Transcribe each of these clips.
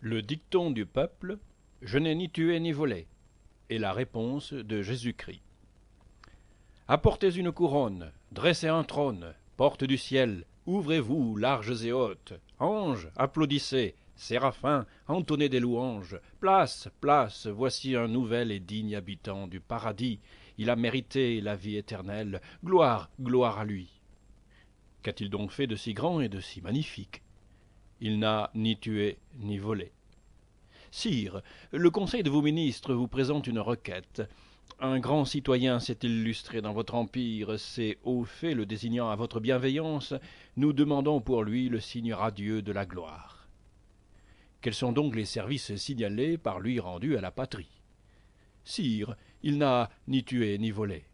Le dicton du peuple, je n'ai ni tué ni volé, et la réponse de Jésus-Christ. Apportez une couronne, dressez un trône, portes du ciel, ouvrez-vous, larges et hautes, anges, applaudissez, séraphins, entonnez des louanges, place, place, voici un nouvel et digne habitant du paradis, il a mérité la vie éternelle, gloire, gloire à lui. Qu'a-t-il donc fait de si grand et de si magnifique? Il n'a ni tué ni volé. Sire, le conseil de vos ministres vous présente une requête. Un grand citoyen s'est illustré dans votre empire, ces hauts faits le désignant à votre bienveillance, nous demandons pour lui le signe radieux de la gloire. Quels sont donc les services signalés par lui rendus à la patrie? Sire, il n'a ni tué ni volé.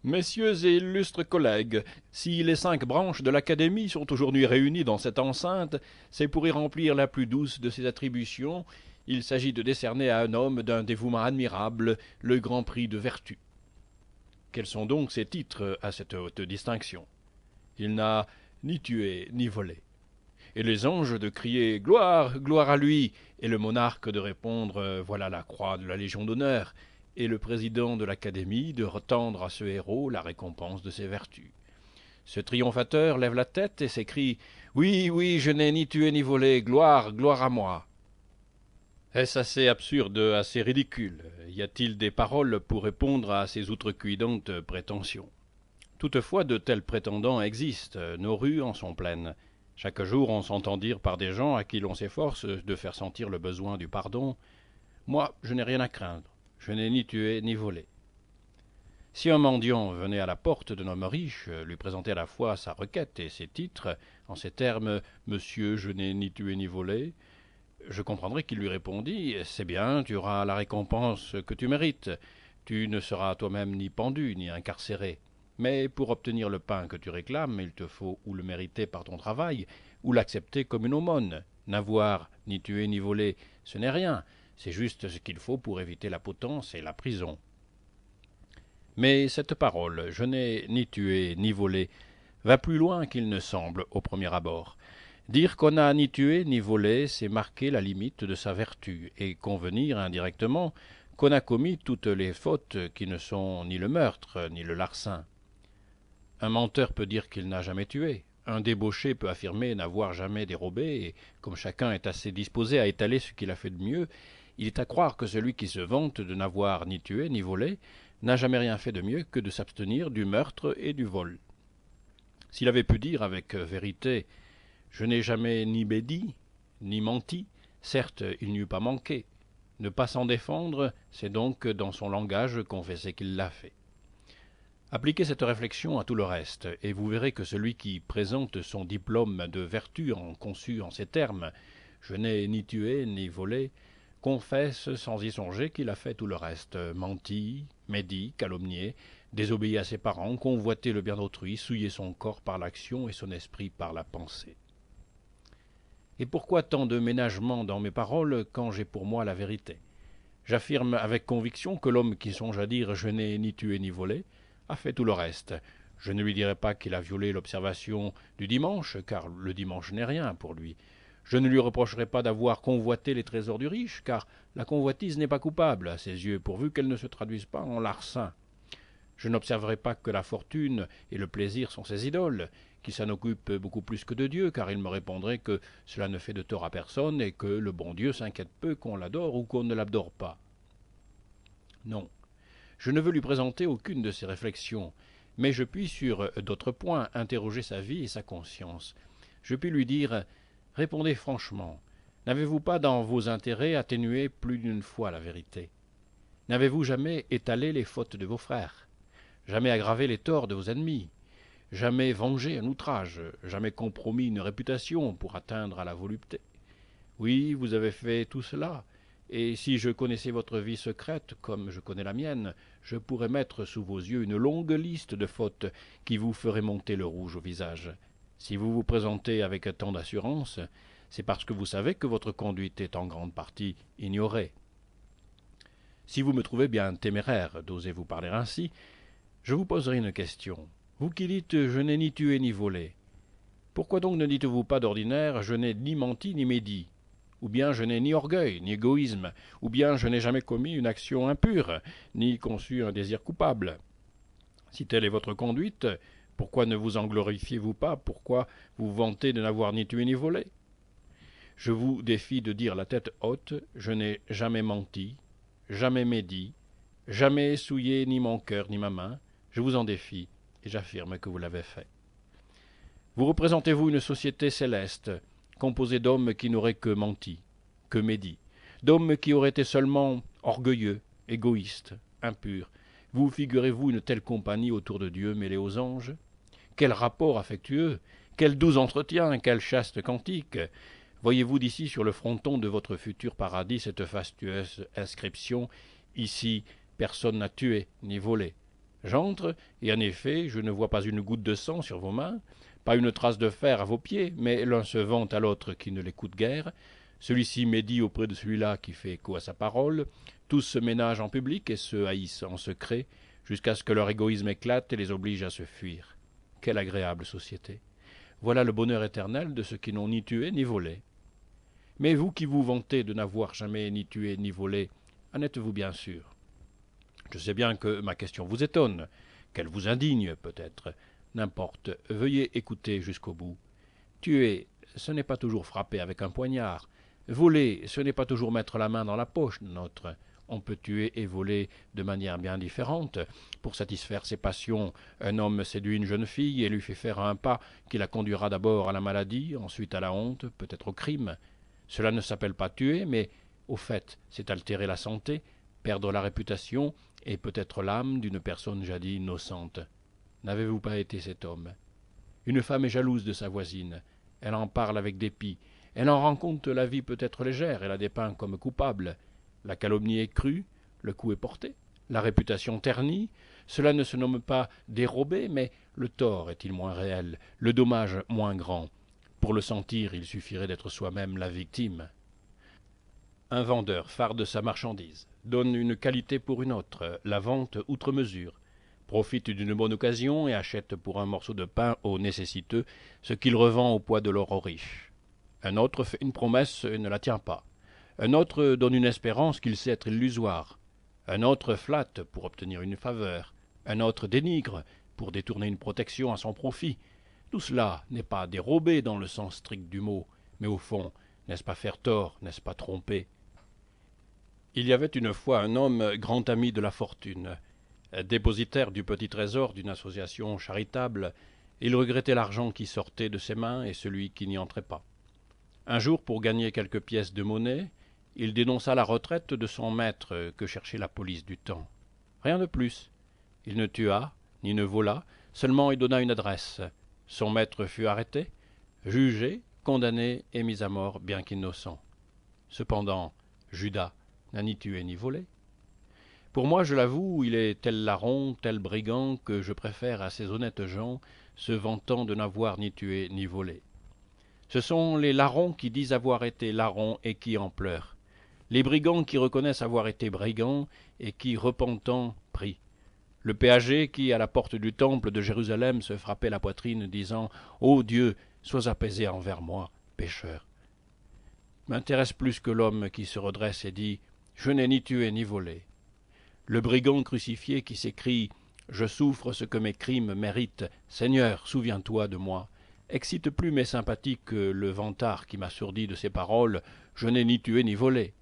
Messieurs et illustres collègues, si les 5 branches de l'Académie sont aujourd'hui réunies dans cette enceinte, c'est pour y remplir la plus douce de ses attributions. Il s'agit de décerner à un homme d'un dévouement admirable le grand prix de vertu. Quels sont donc ses titres à cette haute distinction? Il n'a ni tué ni volé. Et les anges de crier « Gloire, gloire à lui !» et le monarque de répondre « Voilà la croix de la Légion d'honneur !» et le président de l'Académie de retendre à ce héros la récompense de ses vertus. Ce triomphateur lève la tête et s'écrie « Oui, oui, je n'ai ni tué ni volé, gloire, gloire à moi !» Est-ce assez absurde, assez ridicule? Y a-t-il des paroles pour répondre à ces outrecuidantes prétentions? Toutefois, de tels prétendants existent, nos rues en sont pleines. Chaque jour, on s'entend dire par des gens à qui l'on s'efforce de faire sentir le besoin du pardon « Moi, je n'ai rien à craindre. Je n'ai ni tué ni volé. » Si un mendiant venait à la porte d'un homme riche, lui présentait à la fois sa requête et ses titres, en ces termes « Monsieur, je n'ai ni tué ni volé », je comprendrais qu'il lui répondit « C'est bien, tu auras la récompense que tu mérites. Tu ne seras toi-même ni pendu ni incarcéré. Mais pour obtenir le pain que tu réclames, il te faut ou le mériter par ton travail, ou l'accepter comme une aumône. N'avoir ni tué ni volé, ce n'est rien. C'est juste ce qu'il faut pour éviter la potence et la prison. » Mais cette parole, je n'ai ni tué ni volé, va plus loin qu'il ne semble au premier abord. Dire qu'on n'a ni tué ni volé, c'est marquer la limite de sa vertu, et convenir indirectement qu'on a commis toutes les fautes qui ne sont ni le meurtre ni le larcin. Un menteur peut dire qu'il n'a jamais tué, un débauché peut affirmer n'avoir jamais dérobé, et comme chacun est assez disposé à étaler ce qu'il a fait de mieux, il est à croire que celui qui se vante de n'avoir ni tué ni volé n'a jamais rien fait de mieux que de s'abstenir du meurtre et du vol. S'il avait pu dire avec vérité « Je n'ai jamais ni bédit, ni menti », certes, il n'y eût pas manqué. Ne pas s'en défendre, c'est donc dans son langage confesser qu'il l'a fait. Appliquez cette réflexion à tout le reste, et vous verrez que celui qui présente son diplôme de vertu conçu en ces termes « Je n'ai ni tué ni volé », confesse sans y songer qu'il a fait tout le reste, menti, médit, calomnié, désobéi à ses parents, convoité le bien d'autrui, souillé son corps par l'action et son esprit par la pensée. Et pourquoi tant de ménagement dans mes paroles quand j'ai pour moi la vérité? J'affirme avec conviction que l'homme qui songe à dire « je n'ai ni tué ni volé » a fait tout le reste. Je ne lui dirai pas qu'il a violé l'observation du dimanche, car le dimanche n'est rien pour lui. Je ne lui reprocherai pas d'avoir convoité les trésors du riche, car la convoitise n'est pas coupable à ses yeux, pourvu qu'elle ne se traduise pas en larcin. Je n'observerai pas que la fortune et le plaisir sont ses idoles, qu'il s'en occupe beaucoup plus que de Dieu, car il me répondrait que cela ne fait de tort à personne et que le bon Dieu s'inquiète peu qu'on l'adore ou qu'on ne l'adore pas. Non, je ne veux lui présenter aucune de ces réflexions, mais je puis sur d'autres points interroger sa vie et sa conscience. Je puis lui dire « Répondez franchement, n'avez-vous pas dans vos intérêts atténué plus d'une fois la vérité? N'avez-vous jamais étalé les fautes de vos frères? Jamais aggravé les torts de vos ennemis? Jamais vengé un outrage? Jamais compromis une réputation pour atteindre à la volupté? Oui, vous avez fait tout cela, et si je connaissais votre vie secrète comme je connais la mienne, je pourrais mettre sous vos yeux une longue liste de fautes qui vous ferait monter le rouge au visage. Si vous vous présentez avec tant d'assurance, c'est parce que vous savez que votre conduite est en grande partie ignorée. Si vous me trouvez bien téméraire d'oser vous parler ainsi, je vous poserai une question. Vous qui dites « je n'ai ni tué ni volé », pourquoi donc ne dites-vous pas d'ordinaire « je n'ai ni menti ni médit » ou bien je n'ai ni orgueil, ni égoïsme, ou bien je n'ai jamais commis une action impure, ni conçu un désir coupable. Si telle est votre conduite, pourquoi ne vous en glorifiez-vous pas? Pourquoi vous vantez de n'avoir ni tué ni volé? Je vous défie de dire la tête haute, je n'ai jamais menti, jamais médit, jamais souillé ni mon cœur ni ma main. Je vous en défie, et j'affirme que vous l'avez fait. Vous représentez-vous une société céleste, composée d'hommes qui n'auraient que menti, que médit, d'hommes qui auraient été seulement orgueilleux, égoïstes, impurs. Vous figurez-vous une telle compagnie autour de Dieu mêlée aux anges? Quel rapport affectueux, quel doux entretien, quel chaste cantique! Voyez-vous d'ici sur le fronton de votre futur paradis cette fastueuse inscription « Ici, personne n'a tué ni volé ». J'entre, et en effet, je ne vois pas une goutte de sang sur vos mains, pas une trace de fer à vos pieds, mais l'un se vante à l'autre qui ne l'écoute guère. Celui-ci médit auprès de celui-là qui fait écho à sa parole. Tous se ménagent en public et se haïssent en secret, jusqu'à ce que leur égoïsme éclate et les oblige à se fuir. Quelle agréable société! Voilà le bonheur éternel de ceux qui n'ont ni tué ni volé. Mais vous qui vous vantez de n'avoir jamais ni tué ni volé, en êtes-vous bien sûr? Je sais bien que ma question vous étonne, qu'elle vous indigne peut-être. N'importe, veuillez écouter jusqu'au bout. Tuer, ce n'est pas toujours frapper avec un poignard. Voler, ce n'est pas toujours mettre la main dans la poche de notre. On peut tuer et voler de manière bien différente. Pour satisfaire ses passions, un homme séduit une jeune fille et lui fait faire un pas qui la conduira d'abord à la maladie, ensuite à la honte, peut-être au crime. Cela ne s'appelle pas tuer, mais, au fait, c'est altérer la santé, perdre la réputation et peut-être l'âme d'une personne jadis innocente. N'avez-vous pas été cet homme? Une femme est jalouse de sa voisine. Elle en parle avec dépit. Elle en rend compte la vie peut être légère et la dépeint comme coupable. La calomnie est crue, le coup est porté, la réputation ternie. Cela ne se nomme pas dérober, mais le tort est-il moins réel, le dommage moins grand? Pour le sentir, il suffirait d'être soi-même la victime. Un vendeur farde sa marchandise, donne une qualité pour une autre, la vante outre mesure, profite d'une bonne occasion et achète pour un morceau de pain aux nécessiteux ce qu'il revend au poids de l'or aux riches. Un autre fait une promesse et ne la tient pas. Un autre donne une espérance qu'il sait être illusoire. Un autre flatte pour obtenir une faveur. Un autre dénigre pour détourner une protection à son profit. Tout cela n'est pas dérober dans le sens strict du mot, mais au fond, n'est-ce pas faire tort, n'est-ce pas tromper? Il y avait une fois un homme grand ami de la fortune. Dépositaire du petit trésor d'une association charitable, il regrettait l'argent qui sortait de ses mains et celui qui n'y entrait pas. Un jour, pour gagner quelques pièces de monnaie, il dénonça la retraite de son maître que cherchait la police du temps. Rien de plus. Il ne tua, ni ne vola, seulement il donna une adresse. Son maître fut arrêté, jugé, condamné et mis à mort, bien qu'innocent. Cependant, Judas n'a ni tué ni volé. Pour moi, je l'avoue, il est tel larron, tel brigand que je préfère à ces honnêtes gens se vantant de n'avoir ni tué ni volé. Ce sont les larrons qui disent avoir été larrons et qui en pleurent. Les brigands qui reconnaissent avoir été brigands et qui, repentant, prient. Le péager qui, à la porte du temple de Jérusalem, se frappait la poitrine, disant « Ô Dieu, sois apaisé envers moi, pécheur !» m'intéresse plus que l'homme qui se redresse et dit « Je n'ai ni tué ni volé ». Le brigand crucifié qui s'écrie « Je souffre ce que mes crimes méritent, Seigneur, souviens-toi de moi », excite plus mes sympathies que le vantard qui m'assourdit de ses paroles « Je n'ai ni tué ni volé ».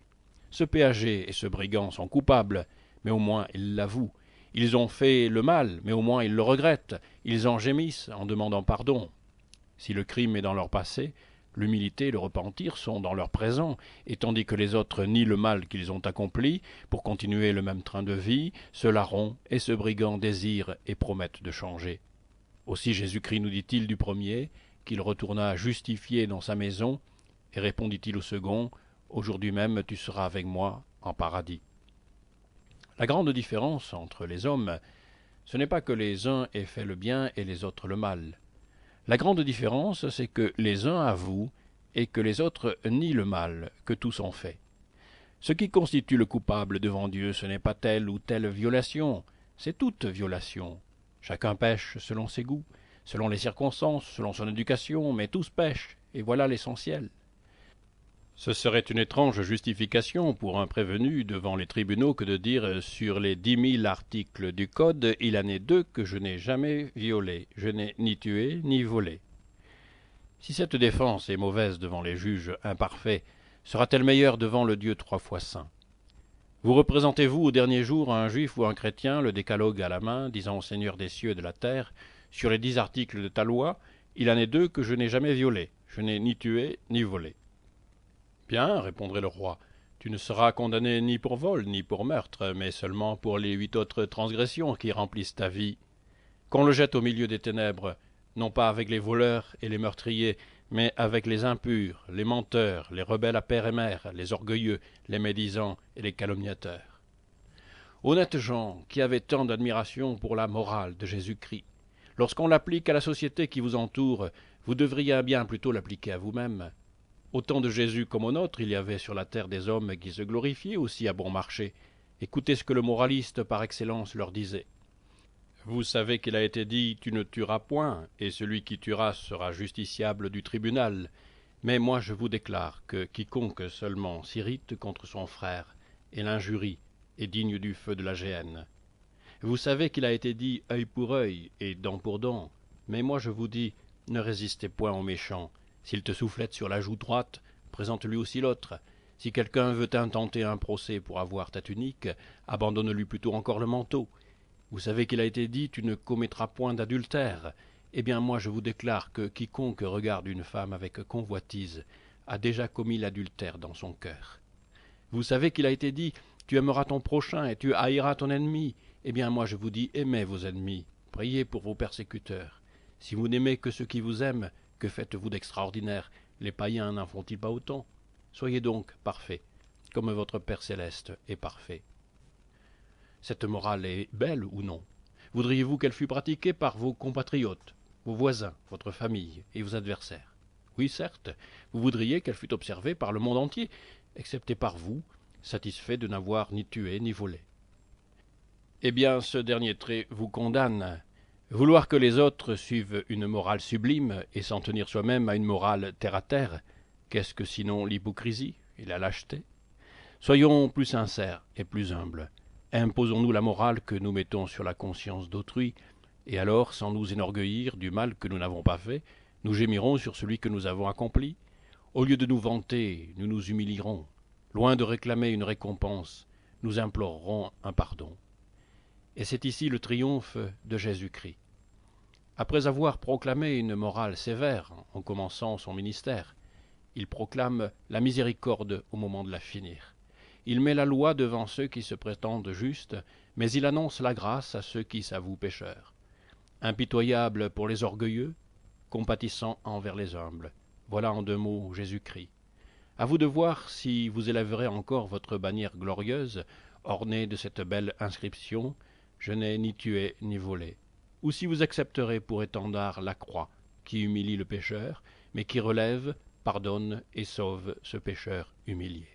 Ce péager et ce brigand sont coupables, mais au moins ils l'avouent. Ils ont fait le mal, mais au moins ils le regrettent. Ils en gémissent en demandant pardon. Si le crime est dans leur passé, l'humilité et le repentir sont dans leur présent, et tandis que les autres nient le mal qu'ils ont accompli pour continuer le même train de vie, ce larron et ce brigand désirent et promettent de changer. Aussi Jésus-Christ nous dit-il du premier qu'il retourna justifié dans sa maison, et répondit-il au second, « Aujourd'hui même tu seras avec moi en paradis ». La grande différence entre les hommes, ce n'est pas que les uns aient fait le bien et les autres le mal. La grande différence, c'est que les uns avouent et que les autres nient le mal que tous ont fait. Ce qui constitue le coupable devant Dieu, ce n'est pas telle ou telle violation, c'est toute violation. Chacun pêche selon ses goûts, selon les circonstances, selon son éducation, mais tous pêchent, et voilà l'essentiel. Ce serait une étrange justification pour un prévenu devant les tribunaux que de dire sur les 10 000 articles du Code, il en est 2 que je n'ai jamais violés, je n'ai ni tué ni volé. Si cette défense est mauvaise devant les juges imparfaits, sera-t-elle meilleure devant le Dieu 3 fois saint? Vous représentez-vous au dernier jour un juif ou un chrétien, le décalogue à la main, disant au Seigneur des cieux et de la terre, sur les 10 articles de ta loi, il en est 2 que je n'ai jamais violés, je n'ai ni tué ni volé. Bien, répondrait le roi, tu ne seras condamné ni pour vol ni pour meurtre, mais seulement pour les 8 autres transgressions qui remplissent ta vie. Qu'on le jette au milieu des ténèbres, non pas avec les voleurs et les meurtriers, mais avec les impurs, les menteurs, les rebelles à père et mère, les orgueilleux, les médisants et les calomniateurs. Honnêtes gens, qui avez tant d'admiration pour la morale de Jésus-Christ, lorsqu'on l'applique à la société qui vous entoure, vous devriez bien plutôt l'appliquer à vous-même. Au temps de Jésus comme au nôtre, il y avait sur la terre des hommes qui se glorifiaient aussi à bon marché. Écoutez ce que le moraliste par excellence leur disait. Vous savez qu'il a été dit « Tu ne tueras point, et celui qui tuera sera justiciable du tribunal. Mais moi je vous déclare que quiconque seulement s'irrite contre son frère et l'injurie est digne du feu de la géhenne. Vous savez qu'il a été dit « œil pour œil et dent pour dent. Mais moi je vous dis, ne résistez point aux méchants. S'il te soufflette sur la joue droite, présente-lui aussi l'autre. Si quelqu'un veut intenter un procès pour avoir ta tunique, abandonne-lui plutôt encore le manteau. Vous savez qu'il a été dit « Tu ne commettras point d'adultère ». Eh bien moi je vous déclare que quiconque regarde une femme avec convoitise a déjà commis l'adultère dans son cœur. Vous savez qu'il a été dit « Tu aimeras ton prochain et tu haïras ton ennemi ». Eh bien moi je vous dis « Aimez vos ennemis, priez pour vos persécuteurs. Si vous n'aimez que ceux qui vous aiment, que faites-vous d'extraordinaire? Les païens n'en font-ils pas autant? Soyez donc parfaits, comme votre Père céleste est parfait. » Cette morale est belle ou non? Voudriez-vous qu'elle fût pratiquée par vos compatriotes, vos voisins, votre famille et vos adversaires? Oui, certes, vous voudriez qu'elle fût observée par le monde entier, excepté par vous, satisfait de n'avoir ni tué ni volé. Eh bien, ce dernier trait vous condamne. Vouloir que les autres suivent une morale sublime et s'en tenir soi-même à une morale terre-à-terre, qu'est-ce que sinon l'hypocrisie et la lâcheté? Soyons plus sincères et plus humbles. Imposons-nous la morale que nous mettons sur la conscience d'autrui, et alors, sans nous enorgueillir du mal que nous n'avons pas fait, nous gémirons sur celui que nous avons accompli. Au lieu de nous vanter, nous nous humilierons. Loin de réclamer une récompense, nous implorerons un pardon. Et c'est ici le triomphe de Jésus-Christ. Après avoir proclamé une morale sévère en commençant son ministère, il proclame la miséricorde au moment de la finir. Il met la loi devant ceux qui se prétendent justes, mais il annonce la grâce à ceux qui s'avouent pécheurs. Impitoyable pour les orgueilleux, compatissant envers les humbles. Voilà en 2 mots Jésus-Christ. À vous de voir si vous élèverez encore votre bannière glorieuse, ornée de cette belle inscription « Je n'ai ni tué ni volé », ou si vous accepterez pour étendard la croix qui humilie le pécheur, mais qui relève, pardonne et sauve ce pécheur humilié.